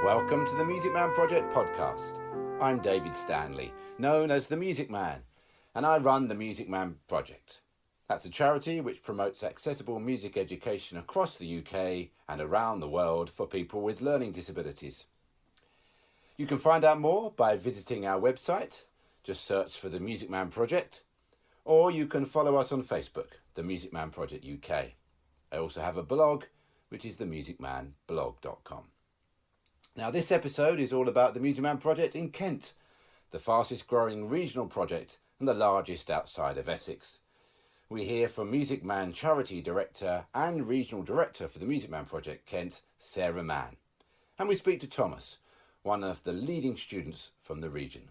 Welcome to the Music Man Project podcast. I'm David Stanley, known as the Music Man, and I run the Music Man Project. That's a charity which promotes accessible music education across the UK and around the world for people with learning disabilities. You can find out more by visiting our website, just search for the Music Man Project, or you can follow us on Facebook, the Music Man Project UK. I also have a blog, which is themusicmanblog.com. Now, this episode is all about the Music Man Project in Kent, the fastest growing regional project and the largest outside of Essex. We hear from Music Man Charity Director and Regional Director for the Music Man Project Kent, Sarah Mann. And we speak to Thomas, one of the leading students from the region.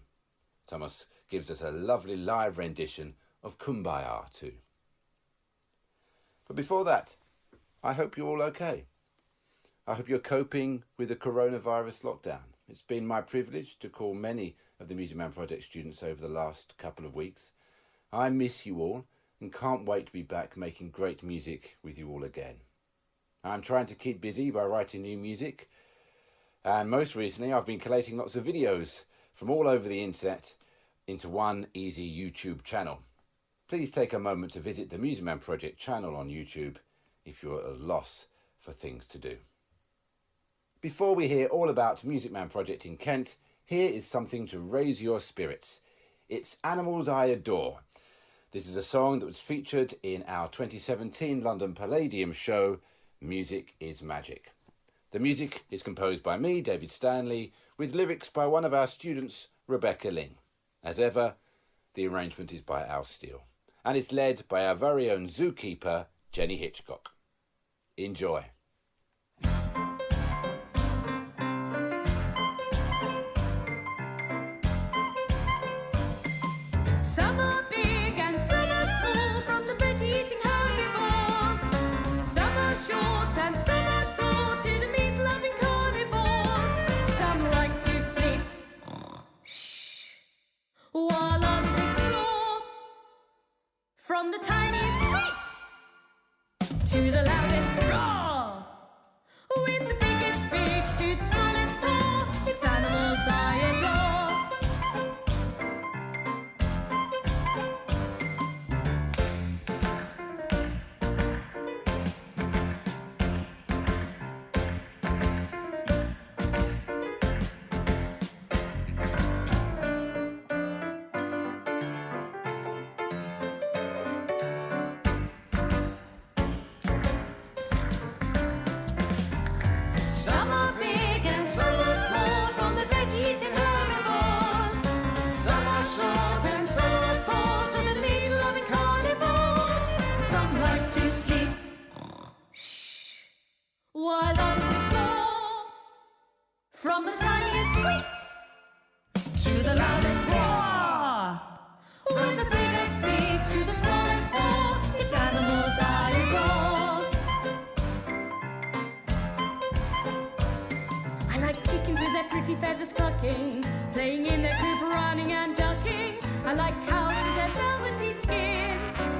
Thomas gives us a lovely live rendition of Kumbaya too. But before that, I hope you're all okay. I hope you're coping with the coronavirus lockdown. It's been my privilege to call many of the Music Man Project students over the last couple of weeks. I miss you all and can't wait to be back making great music with you all again. I'm trying to keep busy by writing new music, and most recently I've been collating lots of videos from all over the internet into one easy YouTube channel. Please take a moment to visit the Music Man Project channel on YouTube if you're at a loss for things to do. Before we hear all about Music Man Project in Kent, here is something to raise your spirits. It's Animals I Adore. This is a song that was featured in our 2017 London Palladium show, Music is Magic. The music is composed by me, David Stanley, with lyrics by one of our students, Rebecca Ling. As ever, the arrangement is by Al Steele, and it's led by our very own zookeeper, Jenny Hitchcock. Enjoy. Some are big and some are small, from the veg-eating herbivores. Some are short and some are tall, to the meat-loving carnivores. Some like to sleep, while others explore. From the tiniest squeak to the loudest roar, with the biggest beak to the smallest paw, it's animals I adore. Some are big and some are small, from the veg-eating herbivores. Some are short and some are tall, to the meat-loving carnivores. Some like to sleep, while others explore. From the tiniest squeak to the loudest roar, with the biggest beak to the smallest paw, it's animals I adore. I like chickens with their pretty feathers clucking, playing in their coop, running and ducking. I like cows with their velvety skin,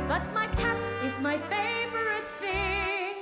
but my cat is my favorite thing.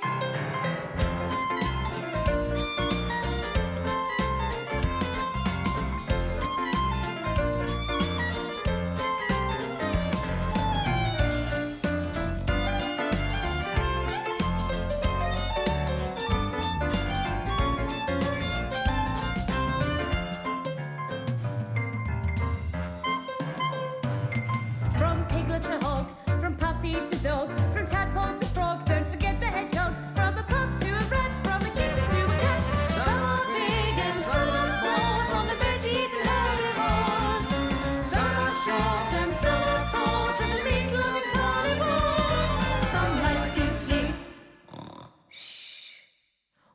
From piglet to hog, from puppy to dog, from tadpole to frog, don't forget the hedgehog. From a pup to a rat, from a kitten to a cat. Some are big and some are small, from the veg-eating herbivores. Some are short and some are tall, to the meat-loving carnivores. Some like to sleep,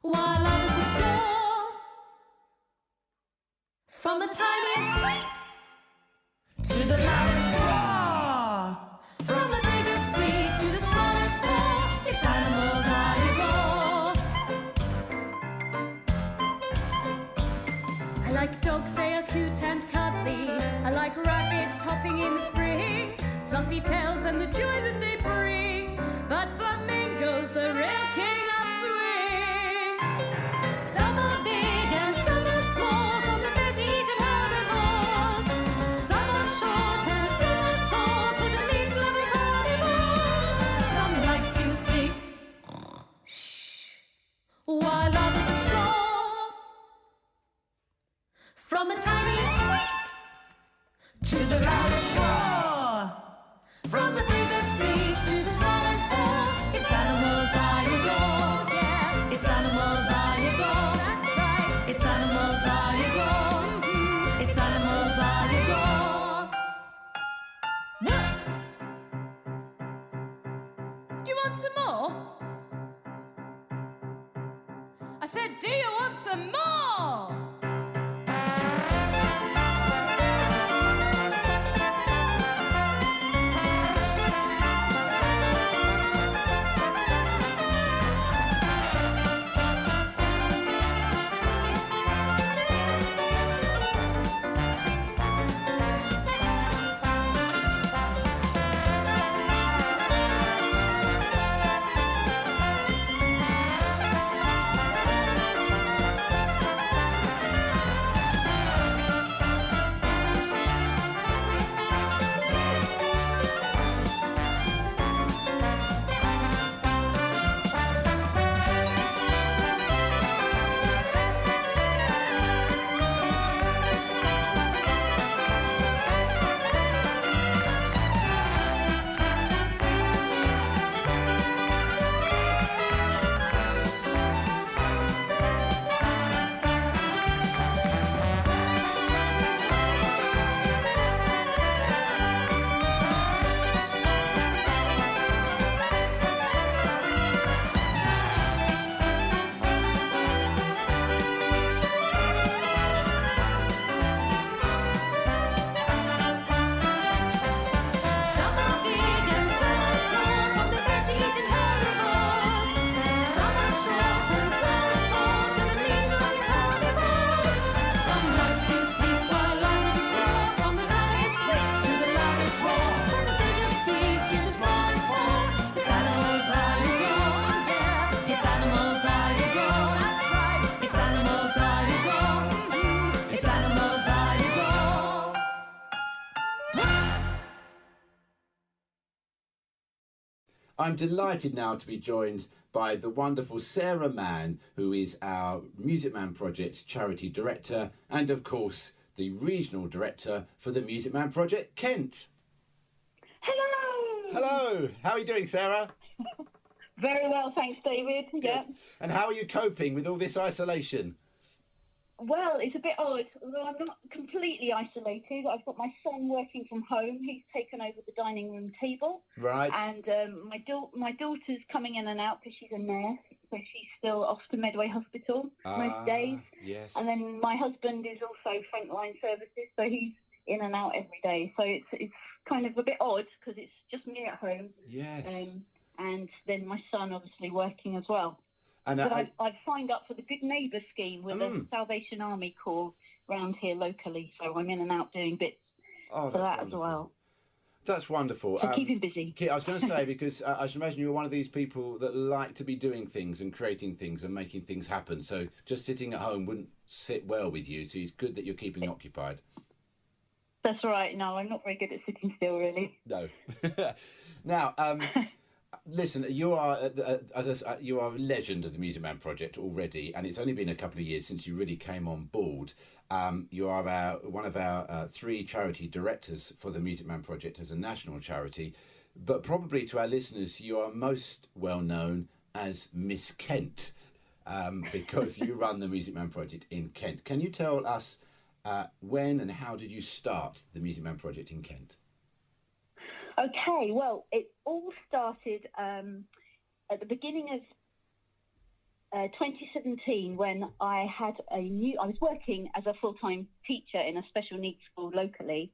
while others explore. From the tiniest squeak to the loudest roar, from the biggest beak to the smallest paw, it's animals I adore. I like dogs, they are cute and cuddly. I like rabbits hopping in the spring, fluffy tails and the joy that they bring. But flamingos, the real king of swing. Some are big and some are while others explore. From the tiniest squeak to the loudest roar, from the biggest beat to the smallest bore, it's animals I adore. Yeah, it's animals I adore. That's right, it's animals I adore. Mm-hmm. It's animals I adore. Do you want some more? I said, do you want some more? I'm delighted now to be joined by the wonderful Sarah Mann, who is our Music Man Project charity director and, of course, the regional director for the Music Man Project Kent. Hello. Hello. How are you doing, Sarah? Very well, thanks, David. Yeah. And how are you coping with all this isolation? Well, it's a bit odd, although I'm not completely isolated. I've got my son working from home. He's taken over the dining room table. Right. And my daughter's coming in and out because she's a nurse, so she's still off to Medway Hospital most days. Yes. And then my husband is also frontline services, so he's in and out every day. So it's kind of a bit odd because it's just me at home. Yes. And then my son obviously working as well. And but I've signed up for the Good Neighbour scheme with the Salvation Army Corps around here locally, so I'm in and out doing bits for that wonderful. as well. That's wonderful. So keep him busy. I was going to say, because I should imagine you're one of these people that like to be doing things and creating things and making things happen, so just sitting at home wouldn't sit well with you, so it's good that you're keeping occupied. That's right. No, I'm not very good at sitting still, really. No. Now, listen, you are you are a legend of the Music Man Project already, and it's only been a couple of years since you really came on board. You are one of our 3 charity directors for the Music Man Project as a national charity, but probably to our listeners, you are most well known as Miss Kent, because you run the Music Man Project in Kent. Can you tell us when and how did you start the Music Man Project in Kent? Okay, well, it all started at the beginning of 2017 when I was working as a full-time teacher in a special needs school locally,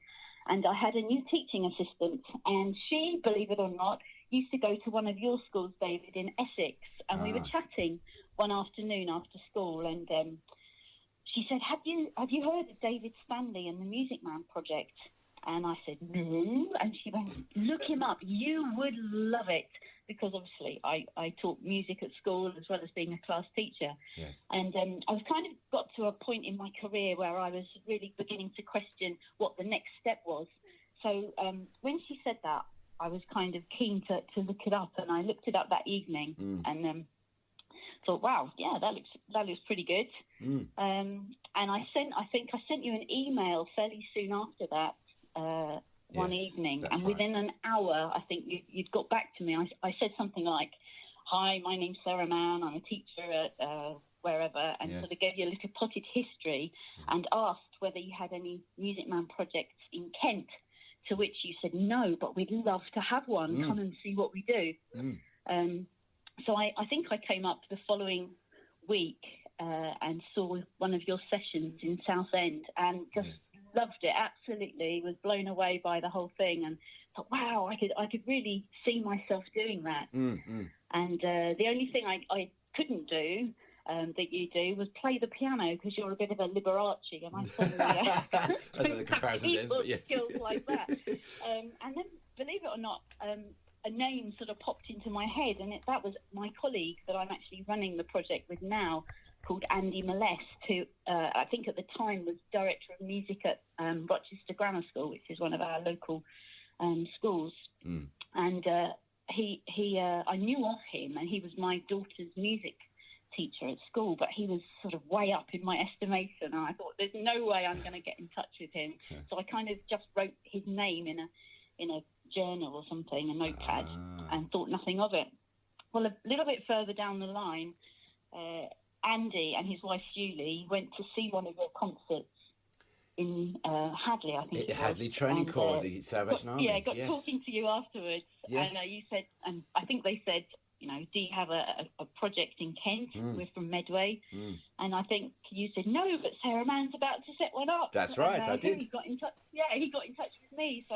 and I had a new teaching assistant, and she, believe it or not, used to go to one of your schools, David, in Essex, and we were chatting one afternoon after school, and she said, have you heard of David Stanley and the Music Man Project? And I said, no. And she went, look him up. You would love it. Because obviously I taught music at school as well as being a class teacher. Yes. And I was kind of got to a point in my career where I was really beginning to question what the next step was. So when she said that, I was kind of keen to look it up. And I looked it up that evening and thought, wow, yeah, that looks pretty good. And I think I sent you an email fairly soon after that one evening, and within an hour, I think you'd got back to me. I said something like, "Hi, my name's Sarah Mann. I'm a teacher at wherever," and sort of gave you a little potted history and asked whether you had any Music Man projects in Kent. To which you said no, but we'd love to have one. Come and see what we do. So I think I came up the following week and saw one of your sessions in Southend and just loved it. Absolutely, was blown away by the whole thing and thought, wow, I could really see myself doing that. And the only thing I couldn't do that you do was play the piano because you're a bit of a Liberace, and I suddenly that's where the comparison ends, but yes. Skills like that. And then, believe it or not, a name sort of popped into my head, and that was my colleague that I'm actually running the project with now, called Andy Molest, who I think at the time was director of music at Rochester Grammar School, which is one of our local schools. And I knew of him, and he was my daughter's music teacher at school, but he was sort of way up in my estimation, and I thought there's no way I'm going to get in touch with him. So I kind of just wrote his name in a journal or something, a notepad, and thought nothing of it. Well, a little bit further down the line, Andy and his wife Julie went to see one of your concerts in Hadley, I think. Hadley Training Corps, the Salvation Army. Yeah, got talking to you afterwards, and you said, and I think they said, do you have a project in Kent? We're from Medway. And I think you said, no, but Sarah Mann's about to set one up. That's right, and, I did. He got in touch with me. So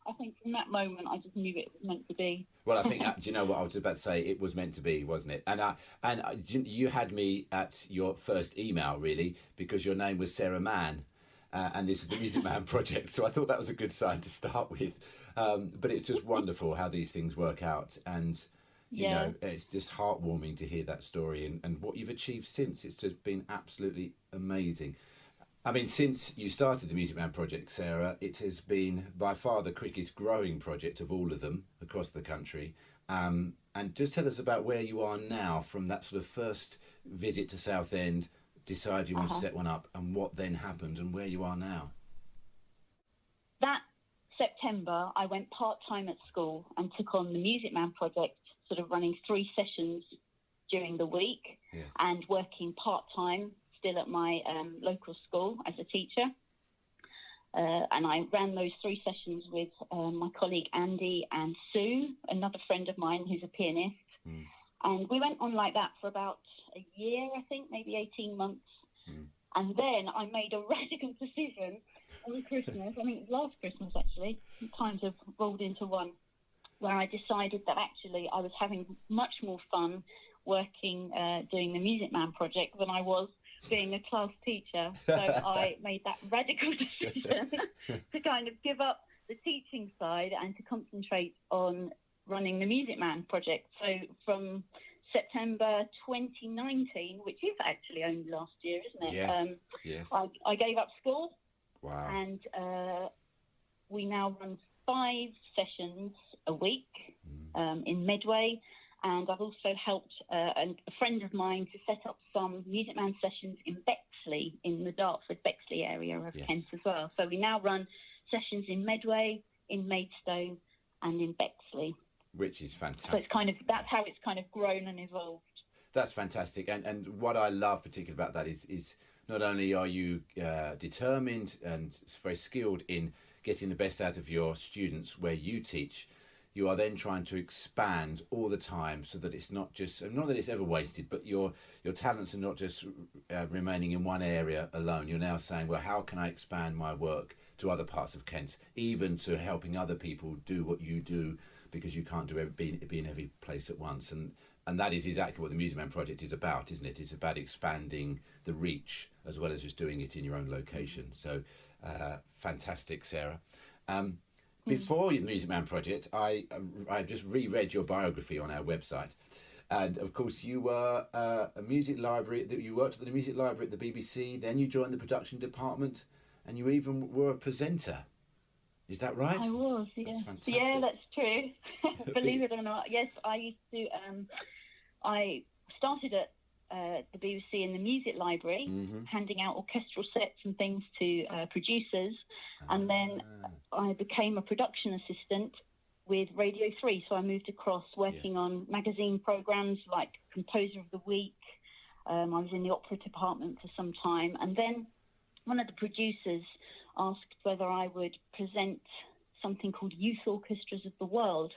I think from that moment, I just knew it was meant to be. Well, I think, do you know what I was about to say? It was meant to be, wasn't it? And you had me at your first email, really, because your name was Sarah Mann. And this is the Music Man project. So I thought that was a good sign to start with. But it's just wonderful how these things work out. And you know, it's just heartwarming to hear that story and what you've achieved since. It's just been absolutely amazing. I mean, since you started the Music Man project, Sarah, it has been by far the quickest growing project of all of them across the country. And just tell us about where you are now from that sort of first visit to Southend, decide you want to set one up, and what then happened and where you are now. That September, I went part-time at school and took on the Music Man project, sort of running 3 sessions during the week and working part-time still at my local school as a teacher. And I ran those 3 sessions with my colleague Andy and Sue, another friend of mine who's a pianist. And we went on like that for about a year, I think, maybe 18 months. And then I made a radical decision on Christmas, I think it was last Christmas actually, times have rolled into one, where I decided that actually I was having much more fun working, doing the Music Man project than I was being a class teacher. So I made that radical decision to kind of give up the teaching side and to concentrate on running the Music Man project. So from September 2019, which is actually only last year, isn't it? Yes. I gave up school. Wow. And we now run 5 sessions a week in Medway. And I've also helped a friend of mine to set up some Music Man sessions in Bexley, in the Dartford-Bexley area of Kent as well. So we now run sessions in Medway, in Maidstone, and in Bexley. Which is fantastic. So it's that's how it's kind of grown and evolved. That's fantastic. And what I love particularly about that is not only are you determined and very skilled in getting the best out of your students where you teach, you are then trying to expand all the time so that it's not that it's ever wasted, but your talents are not just remaining in one area alone. You're now saying, well, how can I expand my work to other parts of Kent, even to helping other people do what you do, because you can't be in every place at once. And that is exactly what the Music Man project is about, isn't it? It's about expanding the reach as well as just doing it in your own location. So fantastic, Sarah. Before the Music Man project, I just reread your biography on our website. And of course, you were a music library, you worked at the music library at the BBC, then you joined the production department, and you even were a presenter. Is that right? I was, yeah. That's fantastic. Yeah, that's true. Believe it or not. Yes, I used to, I started at the BBC and the Music Library, handing out orchestral sets and things to producers. And then I became a production assistant with Radio 3. So I moved across working on magazine programmes like Composer of the Week. I was in the opera department for some time. And then one of the producers asked whether I would present something called Youth Orchestras of the World,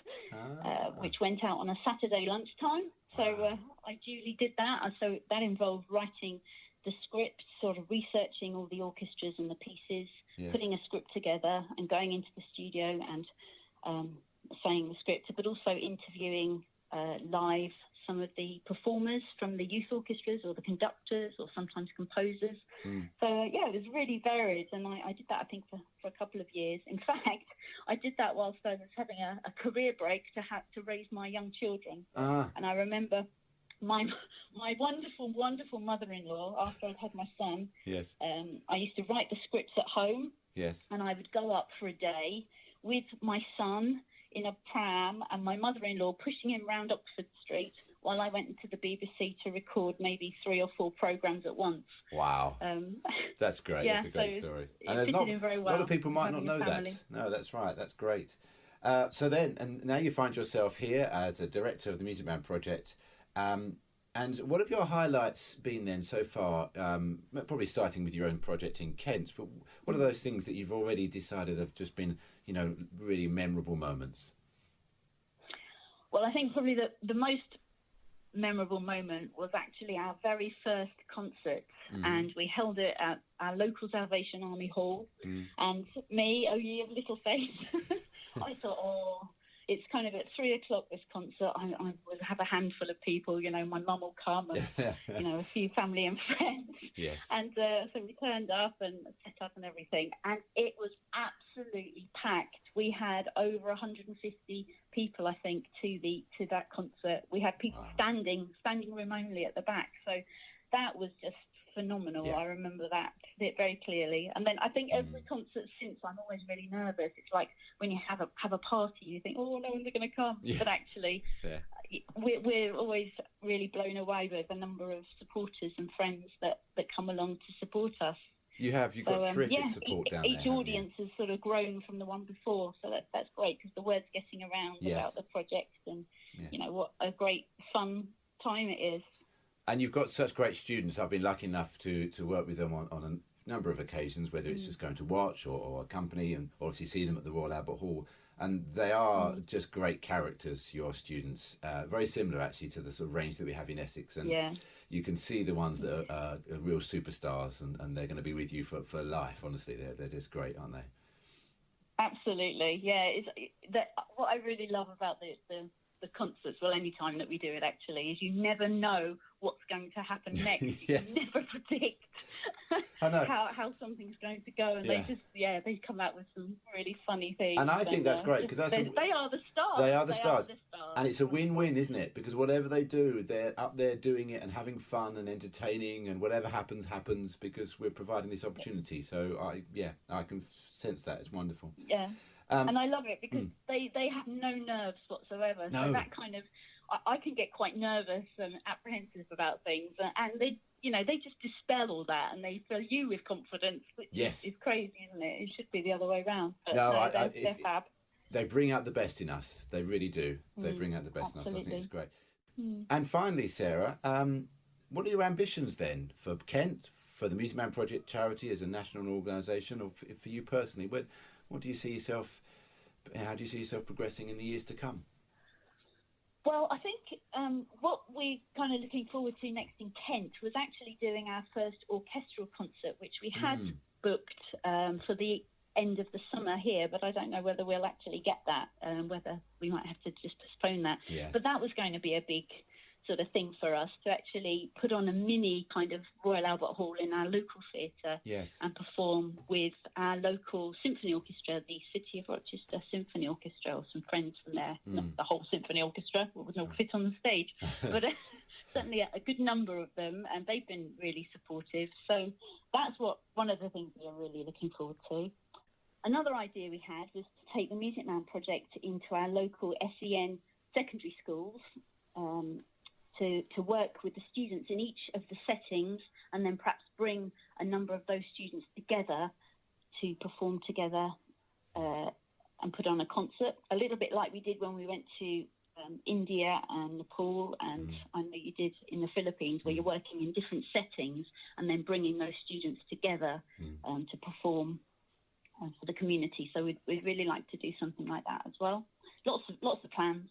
which went out on a Saturday lunchtime. So I duly did that. So that involved writing the script, sort of researching all the orchestras and the pieces, putting a script together and going into the studio and saying the script, but also interviewing live some of the performers from the youth orchestras or the conductors or sometimes composers. So, it was really varied. And I did that, I think, for a couple of years. In fact, I did that whilst I was having a career break to raise my young children. And I remember my wonderful, wonderful mother-in-law, after I'd had my son, I used to write the scripts at home. And I would go up for a day with my son in a pram and my mother-in-law pushing him round Oxford Street while I went into the BBC to record maybe 3 or 4 programmes at once. Wow. That's great. That's a great story. And there's a lot of people might not know that. No, that's right. That's great. So then, and now you find yourself here as a director of the Music Man Project. And what have your highlights been then so far? Probably starting with your own project in Kent, but what are those things that you've already decided have just been, really memorable moments? Well, I think probably the most memorable moment was actually our very first concert, and we held it at our local Salvation Army Hall. And me, oh ye of little faith, I thought, it's kind of at 3:00 this concert. I will have a handful of people, my mum will come and, a few family and friends. And so we turned up and set up and everything. And it was absolutely packed. We had over 150 people, I think, to that concert. We had people standing room only at the back. So that was just phenomenal. I remember that bit very clearly. And then I think every concert since, I'm always really nervous. It's like when you have a party, you think, no one's going to come. But actually, we're always really blown away with the number of supporters and friends that come along to support us. You've got terrific support down there. Each audience has sort of grown from the one before, so that's great because the word's getting around about the project and what a great fun time it is. And you've got such great students. I've been lucky enough to work with them on a number of occasions, whether it's just going to watch or accompany, and obviously see them at the Royal Albert Hall. And they are just great characters, your students. Very similar, actually, to the sort of range that we have in Essex. And you can see the ones that are real superstars, and they're going to be with you for life, honestly. They're just great, aren't they? Absolutely, what I really love about the concerts, well, any time that we do it actually, is you never know what's going to happen next. You can never predict how something's going to go, and they come out with some really funny things. And I think that's great because they are the stars. They are the stars. And it's a win-win, isn't it? Because whatever they do, they're up there doing it and having fun and entertaining, and whatever happens because we're providing this opportunity. So I can sense that. It's wonderful. And I love it because they have no nerves whatsoever. No. So that kind of, I can get quite nervous and apprehensive about things, and they just dispel all that, and they fill you with confidence, which is crazy, isn't it? It should be the other way around. But they're fab. They bring out the best in us. They really do. They bring out the best in us. I think it's great. And finally, Sarah, what are your ambitions then for Kent, for the Music Man Project charity as a national organisation, or for you personally? What do you see yourself? How do you see yourself progressing in the years to come? Well, I think what we're kind of looking forward to next in Kent was actually doing our first orchestral concert, which we had booked for the end of the summer here, but I don't know whether we'll actually get that, whether we might have to just postpone that. But that was going to be a big sort of thing for us, to actually put on a mini kind of Royal Albert Hall in our local theatre and perform with our local symphony orchestra, the City of Rochester Symphony Orchestra, or some friends from there. Not the whole symphony orchestra, would not fit on the stage, but certainly a good number of them, and they've been really supportive. So that's one of the things we are really looking forward to. Another idea we had was to take the Music Man project into our local SEN secondary schools, to work with the students in each of the settings, and then perhaps bring a number of those students together to perform together and put on a concert, a little bit like we did when we went to India and Nepal, and I know you did in the Philippines, where you're working in different settings and then bringing those students together to perform for the community. So we'd really like to do something like that as well. Lots of plans.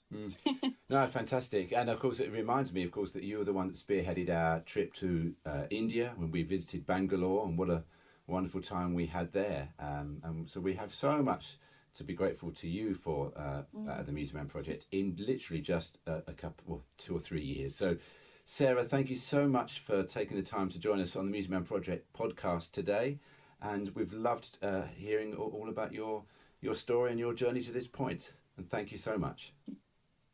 No, fantastic. And of course, it reminds me, of course, that you were the one that spearheaded our trip to India when we visited Bangalore, and what a wonderful time we had there. And so we have so much to be grateful to you for the Music Man Project in literally just a couple, well, 2 or 3 years. So, Sarah, thank you so much for taking the time to join us on the Music Man Project podcast today. And we've loved hearing all about your story and your journey to this point. And thank you so much.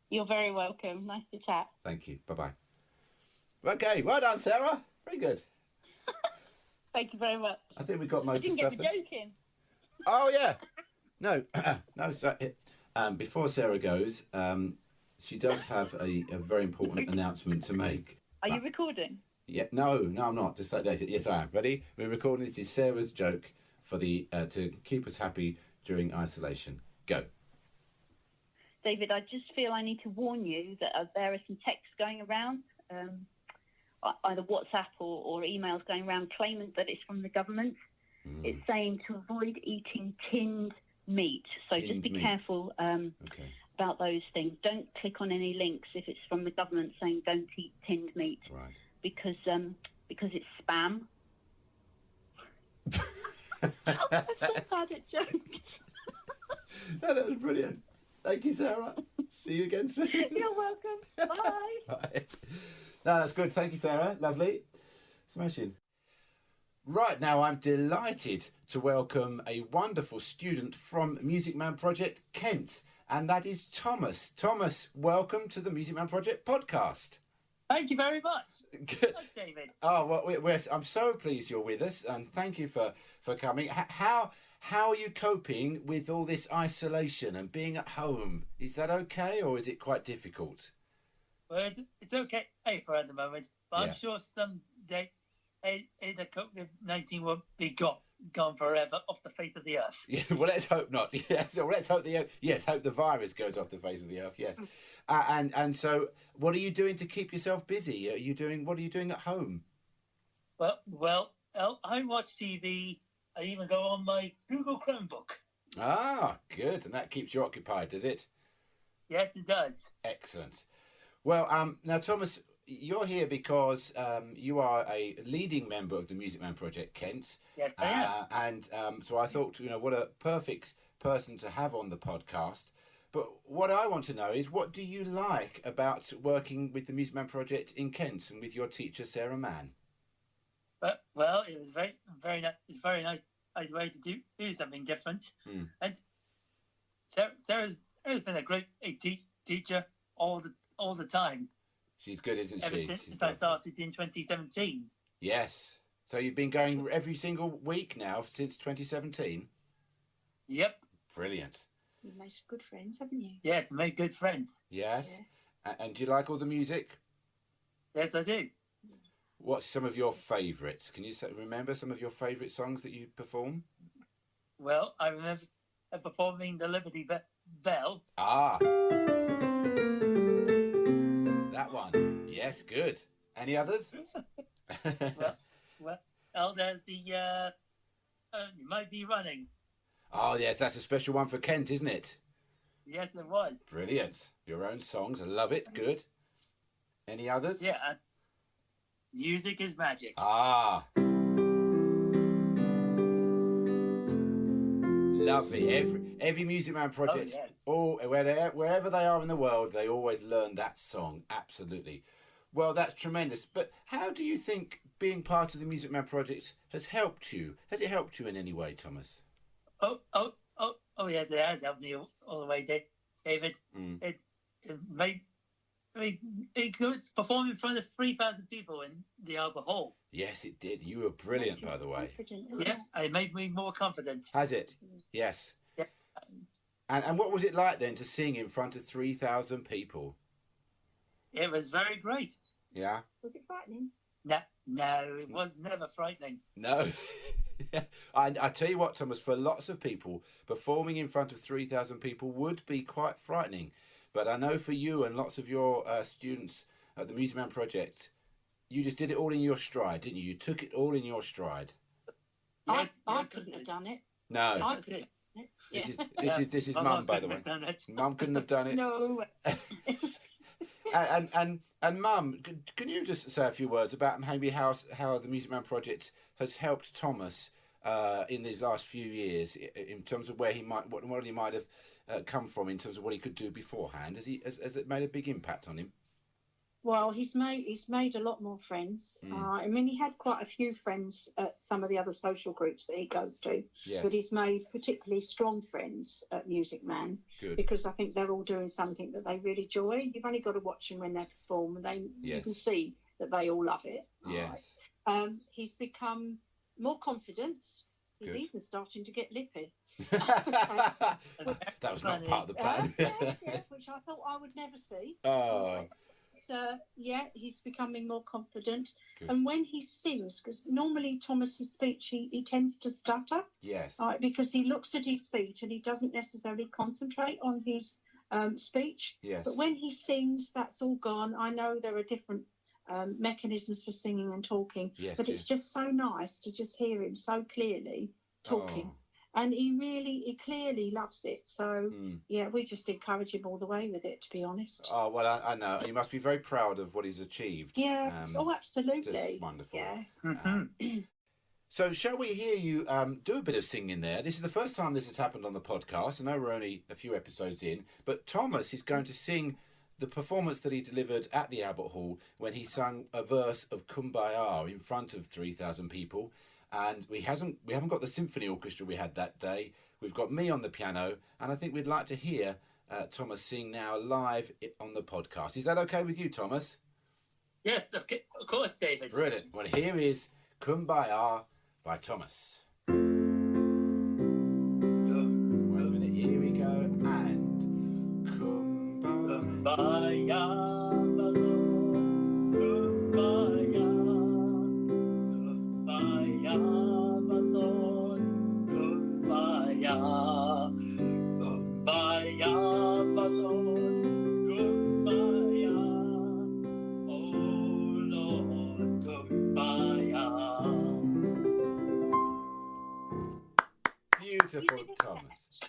You're very welcome. Nice to chat. Thank you. Bye-bye. Okay, well done, Sarah. Very good. Thank you very much. I think we got most of the I stuff. didn't get the joke in. Oh, yeah. No, no. So, before Sarah goes, she does have a very important announcement to make. Are you recording? Yeah. No, I'm not. Just like that. Yes, I am. Ready? We're recording. This is Sarah's joke for the to keep us happy during isolation. Go. David, I just feel I need to warn you that there are some texts going around, either WhatsApp or emails going around claiming that it's from the government. It's saying to avoid eating tinned meat. So just be careful about those things. Don't click on any links if it's from the government saying don't eat tinned meat. Right. Because it's spam. I'm so bad at jokes. No, that was brilliant. Thank you, Sarah. See you again soon. You're welcome. Bye. Bye. No, that's good. Thank you, Sarah. Lovely. Smashing. Right, now I'm delighted to welcome a wonderful student from Music Man Project Kent, and that is Thomas. Thomas, welcome to the Music Man Project podcast. Thank you very much. Good. Thanks, David. Oh, well, I'm so pleased you're with us, and thank you for coming. How are you coping with all this isolation and being at home? Is that okay, or is it quite difficult? Well, it's okay for at the moment, but Yeah. I'm sure someday the COVID-19 will be gone forever off the face of the earth. Yeah, well, let's hope not. Yeah, well, let's hope hope the virus goes off the face of the earth. Yes, and so, what are you doing to keep yourself busy? What are you doing at home? Well, I watch TV. I even go on my Google Chromebook. Ah, good, and that keeps you occupied, does it? Yes, it does. Excellent. Well, now, Thomas, you're here because you are a leading member of the Music Man Project Kent. Yes, I am. And so I thought, what a perfect person to have on the podcast. But what I want to know is, what do you like about working with the Music Man Project in Kent and with your teacher, Sarah Mann? Well, it was very nice. It's very nice way to do something different. And Sarah's been a great teacher all the time. She's good, isn't Ever she? since I started in 2017. Yes. So you've been going every single week now since 2017? Yep. Brilliant. You've made some good friends, haven't you? Yes, made good friends. Yes. Yeah. And do you like all the music? Yes, I do. What's some of your favourites? Can you remember some of your favourite songs that you perform? Well, I remember performing the Liberty Bell. Ah. That one. Yes, good. Any others? well, there's the You Might Be Running. Oh, yes, that's a special one for Kent, isn't it? Yes, it was. Brilliant. Your own songs. I love it. Good. Any others? Yeah. Music is Magic. Ah. Lovely. Every Music Man project, wherever they are in the world, they always learn that song. Absolutely. Well, that's tremendous. But how do you think being part of the Music Man project has helped you? Has it helped you in any way, Thomas? Oh, yes, it has helped me all the way, David. It made it could perform in front of 3,000 people in the Albert Hall. Yes, it did. You were brilliant, by the way. Yeah, it made me more confident. Has it? Yes. Yeah. And what was it like then to sing in front of 3,000 people? It was very great. Yeah. Was it frightening? No, it was never frightening. No. I tell you what, Thomas, for lots of people, performing in front of 3,000 people would be quite frightening. But I know for you and lots of your students at the Music Man Project, you just did it all in your stride, didn't you? You took it all in your stride. Yes, I couldn't have done it. No. I couldn't. Yeah. This is Mum, by the way. Mum couldn't have done it. No. And Mum, can you just say a few words about maybe how the Music Man Project has helped Thomas in these last few years in terms of where he might what he might have come from in terms of what he could do beforehand? Has it made a big impact on him? Well, he's made a lot more friends. I mean, he had quite a few friends at some of the other social groups that he goes to, Yes. but he's made particularly strong friends at Music Man. Good. Because I think they're all doing something that they really enjoy. You've only got to watch them when they perform, and you can see that they all love it. Yes. Right. He's become more confident. He's Good. even starting to get lippy. That was not part of the plan. Yeah, which I thought I would never see. Oh. He's becoming more confident. Good. And when he sings, because normally Thomas's speech, he tends to stutter, Yes. because he looks at his speech and he doesn't necessarily concentrate on his speech. Yes. But when he sings, that's all gone. I know there are different mechanisms for singing and talking, Yes, but it's just so nice to just hear him so clearly talking. Oh. And he clearly loves it. So, yeah, we just encourage him all the way with it, to be honest. Oh, well, I know. You must be very proud of what he's achieved. Yeah, It's absolutely. just wonderful. Yeah. So shall we hear you do a bit of singing there? This is the first time this has happened on the podcast. I know we're only a few episodes in, but Thomas is going to sing the performance that he delivered at the Albert Hall when he sang a verse of Kumbaya in front of 3,000 people. And we haven't got the symphony orchestra we had that day. We've got me on the piano, and I think we'd like to hear Thomas sing now live on the podcast. Is that okay with you, Thomas? Yes, okay, of course, David. Brilliant. Well, here is Kumbaya by Thomas. Wait a minute, here we go. And Kumbaya. Beautiful, Thomas.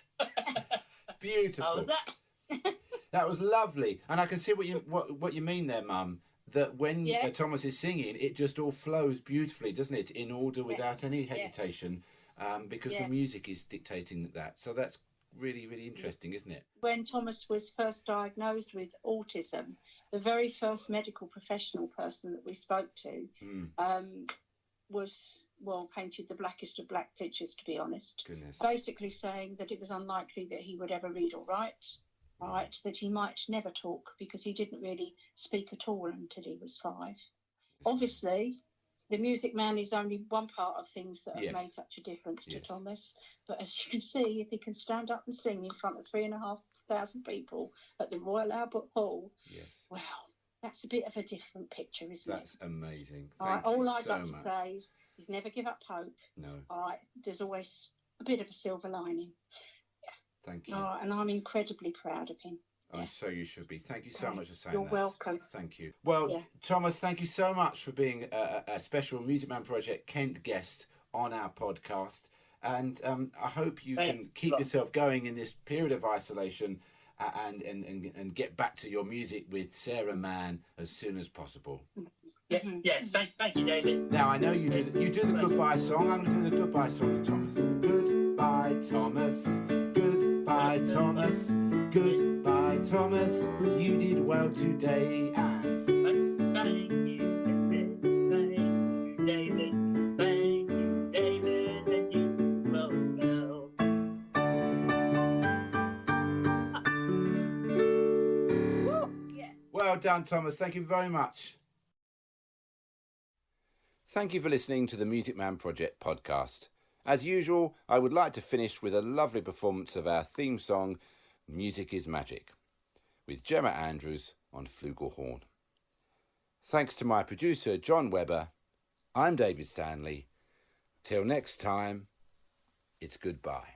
Beautiful. How was that? That was lovely, and I can see what you mean there, Mum. That when Thomas is singing, it just all flows beautifully, doesn't it? In order, without any hesitation, because the music is dictating that. So that's really, really interesting, isn't it? When Thomas was first diagnosed with autism, the very first medical professional person that we spoke to was, well, painted the blackest of black pictures, to be honest. Goodness. Basically saying that it was unlikely that he would ever read or write, right? That he might never talk because he didn't really speak at all until he was 5. Obviously, the Music Man is only one part of things that have made such a difference to Thomas. But as you can see, if he can stand up and sing in front of 3,500 people at the Royal Albert Hall, well, that's a bit of a different picture, isn't it? That's amazing. All I'd like to say is never give up hope. No. All right, there's always a bit of a silver lining. Thank you. And I'm incredibly proud of him. I'm so you should be. Thank you so much for saying You're that. welcome. Thank you. Well, Thomas, thank you so much for being a special Music Man Project Kent guest on our podcast. And I hope you can keep yourself going in this period of isolation and get back to your music with Sarah Mann as soon as possible. Yes, thank you, David. Now, I know you do the goodbye song. I'm going to do the goodbye song to Thomas. Goodbye, Thomas. Goodbye, Thomas. Goodbye, Thomas. You did well today. And thank you, David. Thank you, David. And you did well as well. Well done, Thomas. Thank you very much. Thank you for listening to the Music Man Project podcast. As usual, I would like to finish with a lovely performance of our theme song, Music is Magic, with Gemma Andrews on flugelhorn. Thanks to my producer, John Webber. I'm David Stanley. Till next time, it's goodbye.